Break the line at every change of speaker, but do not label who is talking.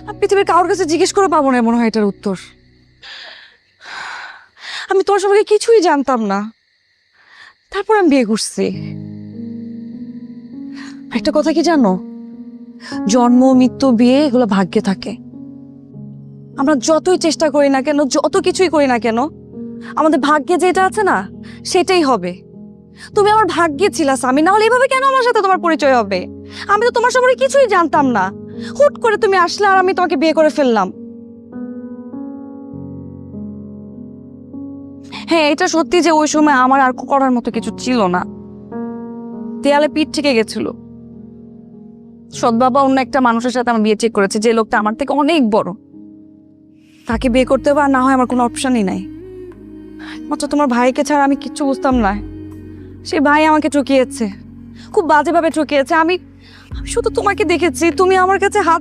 আমি পৃথিবীর কারোর কাছে জিজ্ঞেস করে পাবো না মনে হয় এটার উত্তর। আমি তোমার সম্পর্কে কিছুই জানতাম না, তারপর আমি বিয়ে করছি। একটা কথা কি জানো, জন্ম মৃত্যু বিয়ে এগুলো ভাগ্যে থাকে। আমরা যতই চেষ্টা করি না কেন, যত কিছুই করি না কেন, আমাদের ভাগ্যে যেটা আছে না সেটাই হবে। তুমি আমার ভাগ্যে ছিলা স্বামী, না হলে এভাবে কেন আমার সাথে তোমার পরিচয় হবে? আমি তো তোমার সম্পর্কে কিছুই জানতাম না, হুট করে তুমি আসলে আর আমি তোমাকে বিয়ে করে ফেললাম। হ্যাঁ, এটা সত্যি যে ওই সময় আমার আর করার মতো কিছু ছিল না, দেয়ালে পিঠ থেকে গেছিল। সৎ বাবা অন্য একটা মানুষের সাথে আমার বিয়ে ঠিক করেছে, যে লোকটা আমার থেকে অনেক বড়। তাকে বিয়ে করতে হবে আর না হয় আমার কোনো অপশনই নাই। মাত্র তোমার ভাইকে ছাড়া আমি কিচ্ছু বুঝতাম না। সে ভাই আমাকে ঠকিয়েছে, খুব বাজেভাবে ঠকিয়েছে। আমি আমি শুধু তোমাকে দেখেছি, তুমি আমার কাছে হাত